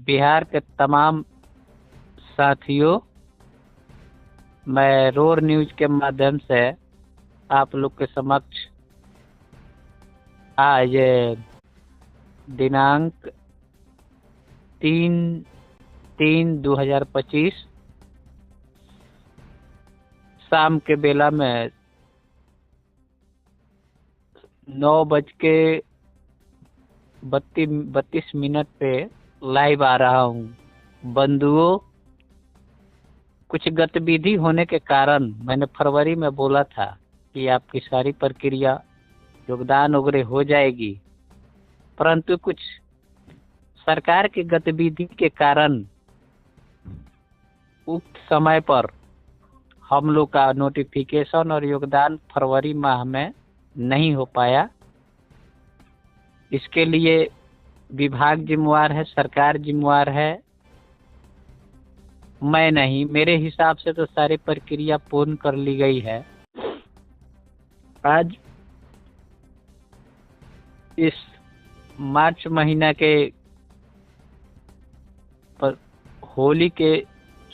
बिहार के तमाम साथियों, मैं रोर न्यूज के माध्यम से आप लोग के समक्ष आज दिनांक 3/3/2025 शाम के बेला में 9:32 पे लाइव आ रहा हूँ। बंधुओं, कुछ गतिविधि होने के कारण मैंने फरवरी में बोला था कि आपकी सारी प्रक्रिया योगदान वगैरह हो जाएगी, परंतु कुछ सरकार की गतिविधि के कारण उक्त समय पर हम लोग का नोटिफिकेशन और योगदान फरवरी माह में नहीं हो पाया। इसके लिए विभाग जिम्मेवार है, सरकार जिम्मेवार है, मैं नहीं। मेरे हिसाब से तो सारी प्रक्रिया पूर्ण कर ली गई है। आज इस मार्च महीना के होली के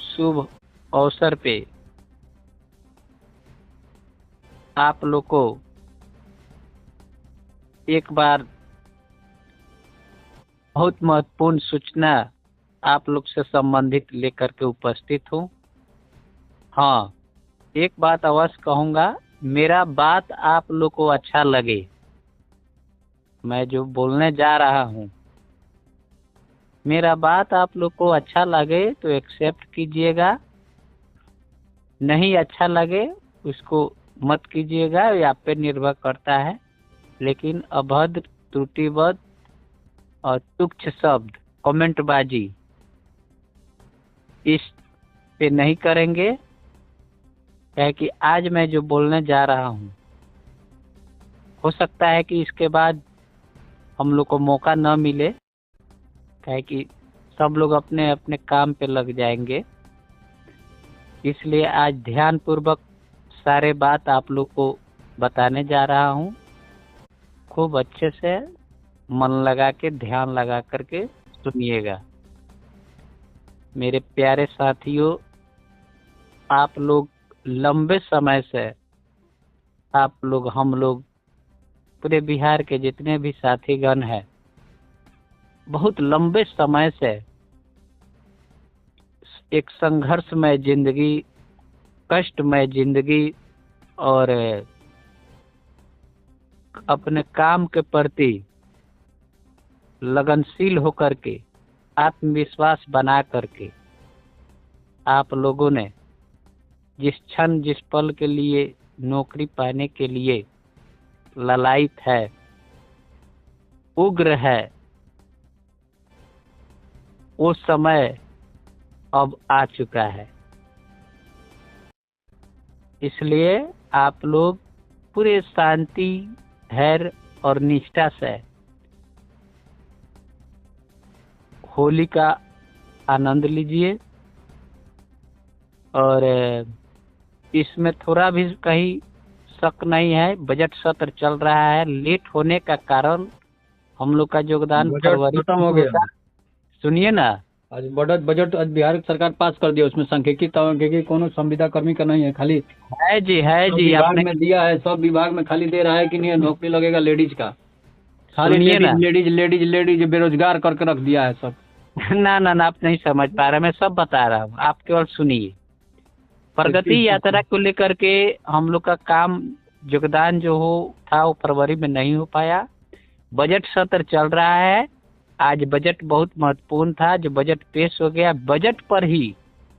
शुभ अवसर पे आप लोग को एक बार बहुत महत्वपूर्ण सूचना आप लोग से संबंधित लेकर के उपस्थित हूँ। हाँ, एक बात अवश्य कहूँगा, मेरा बात आप लोग को अच्छा लगे, मैं जो बोलने जा रहा हूँ मेरा बात आप लोग को अच्छा लगे तो एक्सेप्ट कीजिएगा, नहीं अच्छा लगे उसको मत कीजिएगा, ये आप पे निर्भर करता है। लेकिन अभद्र, त्रुटिबद्ध और तुच्छ शब्द, कमेंटबाजी इस पे नहीं करेंगे। क्या कि आज मैं जो बोलने जा रहा हूँ, हो सकता है कि इसके बाद हम लोग को मौका न मिले, क्या कि सब लोग अपने अपने काम पे लग जाएंगे। इसलिए आज ध्यान पूर्वक सारे बात आप लोग को बताने जा रहा हूँ। खूब अच्छे से मन लगा के, ध्यान लगा करके सुनिएगा। मेरे प्यारे साथियों, आप लोग लंबे समय से, आप लोग, हम लोग, पूरे बिहार के जितने भी साथीगण हैं, बहुत लंबे समय से एक संघर्षमय जिंदगी, कष्टमय जिंदगी और अपने काम के प्रति लगनशील होकर के, आत्मविश्वास बना करके आप लोगों ने जिस क्षण, जिस पल के लिए नौकरी पाने के लिए ललायित है, उग्र है, वो समय अब आ चुका है। इसलिए आप लोग पूरे शांति, धैर्य और निष्ठा से होली का आनंद लीजिए। और इसमें थोड़ा भी कहीं शक नहीं है, बजट सत्र चल रहा है, लेट होने का कारण हम लोग का योगदान फरवरी खत्म हो गया। सुनिए ना, आज बजट आज बिहार सरकार पास कर दिया, उसमें सांख्यिकी कोनो संविदा कर्मी का नहीं है, खाली है जी, है सब जी, विभाग आपने में दिया है, सब विभाग में खाली दे रहा है कि नहीं नौकरी लगेगा लेडीज का, खाली सुनिए ना। लेडीज लेडीज लेडीज बेरोजगार करके रख दिया है सब। ना ना ना, आप नहीं समझ पा रहे, मैं सब बता रहा हूँ, आप केवल सुनिए। प्रगति यात्रा को लेकर के हम लोग का काम, योगदान जो हो था वो फरवरी में नहीं हो पाया। बजट सत्र चल रहा है, आज बजट बहुत महत्वपूर्ण था, जो बजट पेश हो गया, बजट पर ही,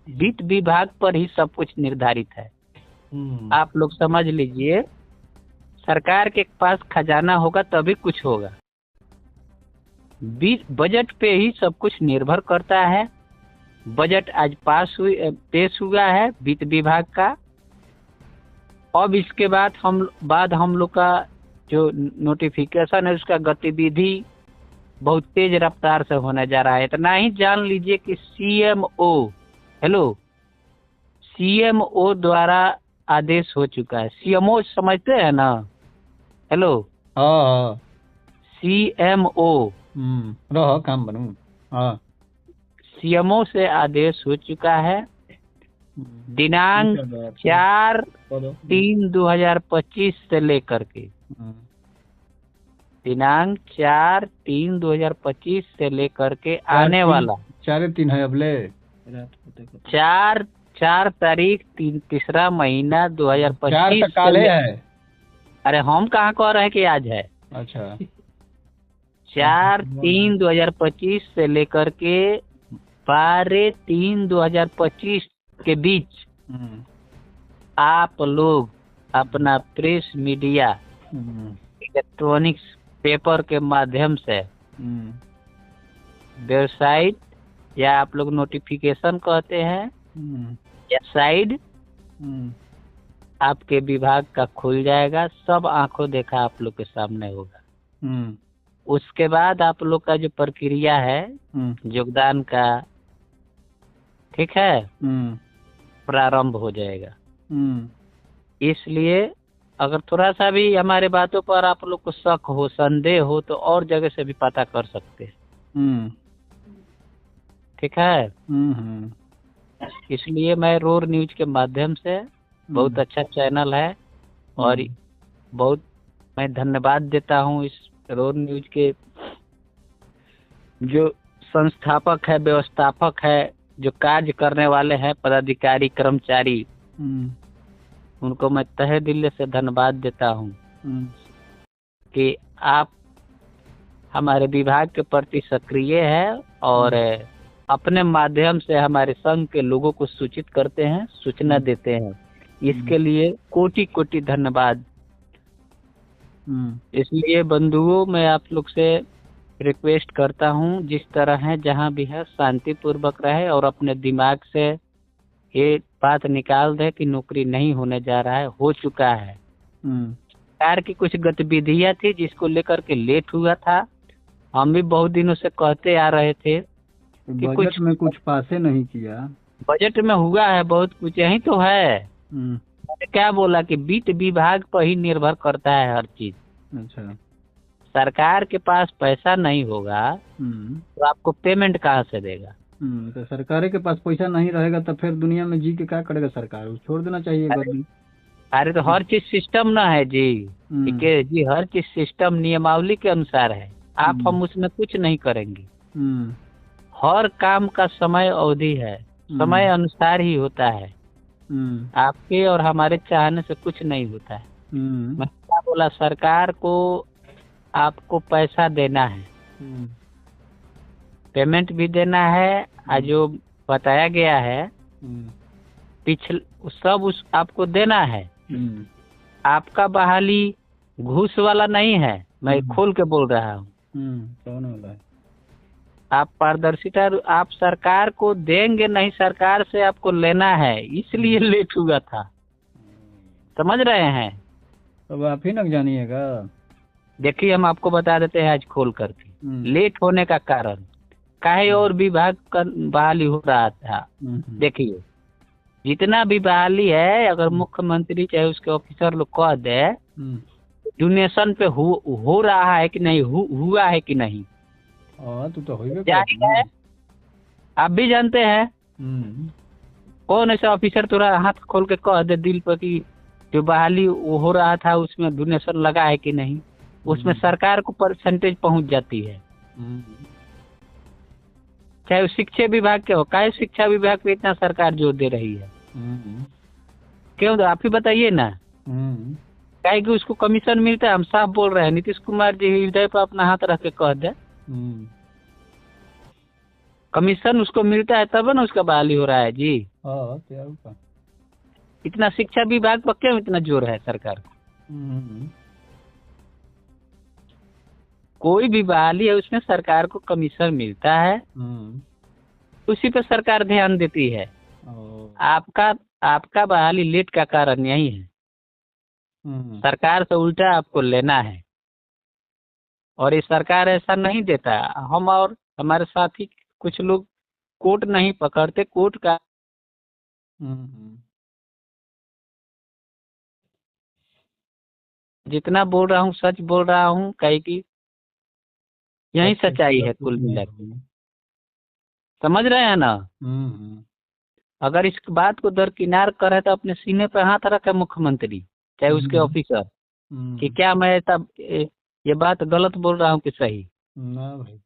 वित्त विभाग पर ही सब कुछ निर्धारित है। आप लोग समझ लीजिए, सरकार के पास खजाना होगा तभी कुछ होगा, बजट पे ही सब कुछ निर्भर करता है। बजट आज पेश हुआ है वित्त विभाग का। अब इसके बाद हम लोग का जो नोटिफिकेशन है, उसका गतिविधि बहुत तेज रफ्तार से होने जा रहा है। इतना ही जान लीजिए कि सीएमओ द्वारा आदेश हो चुका है। सीएमओ समझते हैं ना? हेलो, हाँ सीएमओ रहो काम बनू। हाँ सीएमओ से आदेश हो चुका है। दिनांक 4/3/2025 से लेकर के दिनांक 4/3/2025 से लेकर के आने वाला 4/3 है अबले 4 तारीख तीसरा महीना 2025 तक काले है। अरे हम कहाँ कह रहे हैं कि आज है। अच्छा 4/3/2025 से लेकर के 12/3/2025 के बीच आप लोग अपना प्रेस मीडिया इलेक्ट्रॉनिक्स पेपर के माध्यम से वेबसाइट या आप लोग नोटिफिकेशन कहते हैं या साइड आपके विभाग का खुल जाएगा। सब आंखों देखा आप लोग के सामने होगा। उसके बाद आप लोग का जो प्रक्रिया है योगदान का, ठीक है, प्रारंभ हो जाएगा। इसलिए अगर थोड़ा सा भी हमारे बातों पर आप लोग को शक हो, संदेह हो, तो और जगह से भी पता कर सकते हैं। ठीक है। इसलिए मैं रोर न्यूज के माध्यम से, बहुत अच्छा चैनल है और बहुत मैं धन्यवाद देता हूँ इस रोर न्यूज के जो संस्थापक है, व्यवस्थापक है, जो कार्य करने वाले हैं, पदाधिकारी, कर्मचारी, उनको मैं तहे दिल से धन्यवाद देता हूँ कि आप हमारे विभाग के प्रति सक्रिय है और अपने माध्यम से हमारे संघ के लोगों को सूचित करते हैं, सूचना देते हैं। इसके लिए कोटि कोटि धन्यवाद। इसलिए बंधुओं, मैं आप लोग से रिक्वेस्ट करता हूँ, जिस तरह है जहाँ भी है शांतिपूर्वक रहे और अपने दिमाग से ये बात निकाल दे कि नौकरी नहीं होने जा रहा है, हो चुका है। सरकार की कुछ गतिविधियां थी जिसको लेकर के लेट हुआ था। हम भी बहुत दिनों से कहते आ रहे थे कि बजट में कुछ पासे नहीं किया। बजट में हुआ है बहुत कुछ, यही तो है। क्या बोला कि वित्त विभाग पर ही निर्भर करता है हर चीज। अच्छा, सरकार के पास पैसा नहीं होगा तो आपको पेमेंट कहाँ से देगा। तो सरकार के पास पैसा नहीं रहेगा तो फिर दुनिया में जी के क्या करेगा सरकार, उसको छोड़ देना चाहिए गर्मी। अरे तो हर चीज सिस्टम ना है जी, ठीक है जी, हर चीज सिस्टम नियमावली के अनुसार है। आप हम उसमें कुछ नहीं करेंगे। हर काम का समय अवधि है, समय अनुसार ही होता है। आपके और हमारे चाहने से कुछ नहीं होता है। मैं क्या बोला, सरकार को आपको पैसा देना है, पेमेंट भी देना है, और जो बताया गया है पिछले सब उस आपको देना है। आपका बहाली घूस वाला नहीं है, मैं खोल के बोल रहा हूँ। कौन वाला है? आप पारदर्शिता आप सरकार को देंगे नहीं, सरकार से आपको लेना है, इसलिए लेट हुआ था। समझ रहे हैं? अब आप ही न जानिएगा। देखिए हम आपको बता देते हैं आज खोल करके लेट होने का कारण काहे और विभाग का बहाली हो रहा था। देखिए जितना भी बहाली है, अगर मुख्यमंत्री चाहे उसके ऑफिसर लोग कह दे डोनेशन पे हो रहा है कि नहीं, हुआ है कि नहीं, तो जाहिर है आप भी जानते हैं। कौन ऐसा ऑफिसर थोड़ा हाथ खोल के कह दे दिल पर कि जो बहाली वो हो रहा था उसमें डोनेशन लगा है कि नहीं, उसमें सरकार को परसेंटेज पहुंच जाती है। चाहे शिक्षा विभाग के हो, काहे शिक्षा विभाग पे इतना सरकार जोर दे रही है, क्यों? तो आप ही बताइए ना। काहे कि उसको कमीशन मिलता है। हम साफ बोल रहे हैं, नीतीश कुमार जी हृदय पर अपना हाथ रख के कह दे कमीशन उसको मिलता है तब ना उसका बहाली हो रहा है जी। इतना शिक्षा विभाग पर क्यों इतना जोर है सरकार को? कोई भी बहाली है उसमें सरकार को कमीशन मिलता है, उसी पे सरकार ध्यान देती है। आपका बहाली लेट का कारण यही है, सरकार से उल्टा आपको लेना है। और ये सरकार ऐसा नहीं देता। हम और हमारे साथी कुछ लोग कोर्ट नहीं पकड़ते, कोर्ट का जितना बोल रहा हूँ सच बोल रहा हूँ, कहीं की यही सच्चाई है कुल मिलाकर। समझ रहे हैं ना। हम्म। अगर इस बात को दरकिनार करे तो अपने सीने पे हाथ रखे मुख्यमंत्री चाहे उसके ऑफिसर कि क्या मैं ऐसा ये बात गलत बोल रहा हूँ कि सही। ना भाई।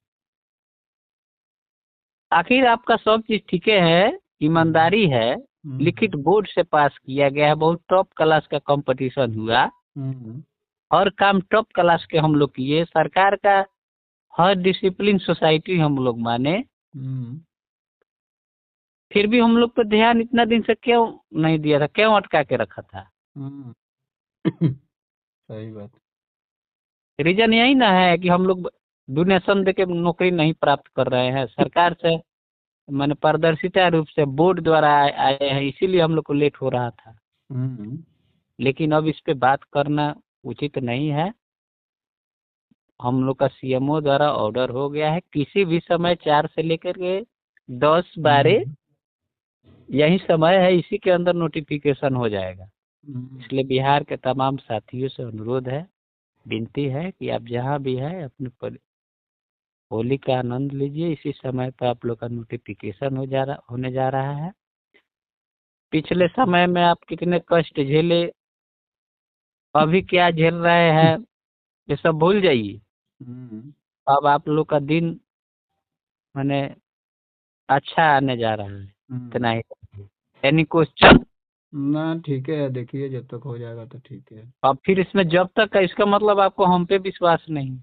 आखिर आपका सब चीज ठीक है, ईमानदारी है, लिखित बोर्ड से पास किया गया है, बहुत टॉप क्लास का कंपटीशन हुआ, हर काम टॉप क्लास के हम लोग किए, सरकार का हर डिसिप्लिन सोसाइटी हम लोग माने, फिर भी हम लोग पे ध्यान इतना दिन से क्यों नहीं दिया था, क्यों अटका के रखा था। सही बात। रीजन यही ना है कि हम लोग डोनेशन दे के नौकरी नहीं प्राप्त कर रहे हैं, सरकार से मैंने पारदर्शिता रूप से बोर्ड द्वारा आए हैं, इसीलिए हम लोग को लेट हो रहा था। लेकिन अब इस पे बात करना उचित नहीं है। हम लोग का सीएमओ द्वारा ऑर्डर हो गया है, किसी भी समय 4 से लेकर के 10-12 यही समय है, इसी के अंदर नोटिफिकेशन हो जाएगा। इसलिए बिहार के तमाम साथियों से अनुरोध है, विनती है कि आप जहाँ भी है अपने होली का आनंद लीजिए। इसी समय पर आप लोग का नोटिफिकेशन होने जा रहा है। पिछले समय में आप कितने कष्ट झेले, अभी क्या झेल रहे हैं, ये सब भूल जाइए। अब आप लोग का दिन मैंने अच्छा आने जा रहा है, इतना ही। Any question? ना ठीक है, देखिए जब तक हो जाएगा तो ठीक है। अब फिर इसमें जब तक का इसका मतलब आपको हम पे विश्वास नहीं,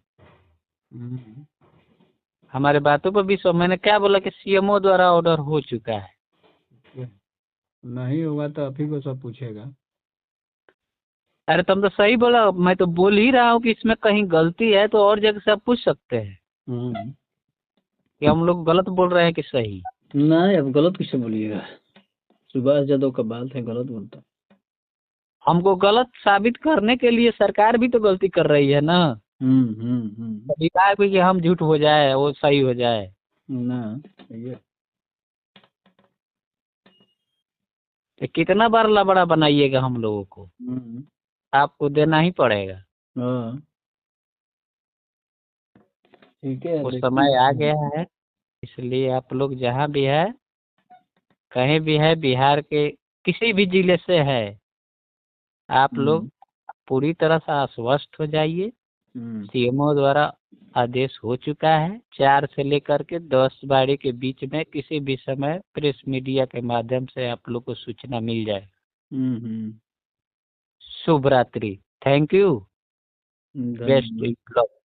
हमारे बातों पर विश्वास। मैंने क्या बोला कि सीएमओ द्वारा ऑर्डर हो चुका है। नहीं होगा तो आप ही को सब पूछेगा। अरे तुम तो सही बोला, मैं तो बोल ही रहा हूँ कि इसमें कहीं गलती है तो और जगह से आप पूछ सकते हैं कि हम लोग गलत बोल रहे हैं कि सही। नहीं, अब गलत किससे बोलिएगा, सुभाष यादव का बाल है, गलत बोलता। हमको गलत साबित करने के लिए सरकार भी तो गलती कर रही है ना। विभाग भी कि हम झूठ हो जाए वो सही हो जाए ना। ये तो कितना बार लबड़ा बनाइएगा हम लोगों को, आपको देना ही पड़ेगा। ठीक है, वो समय आ गया है, इसलिए आप लोग जहाँ भी है, कहीं भी है, बिहार के किसी भी जिले से है, आप लोग पूरी तरह से आश्वस्त हो जाइए। सीएमओ द्वारा आदेश हो चुका है, 4 से लेकर के 10-12 के बीच में किसी भी समय प्रेस मीडिया के माध्यम से आप लोग को सूचना मिल जाए। शुभ रात्रि, थैंक यू, बेस्ट लक।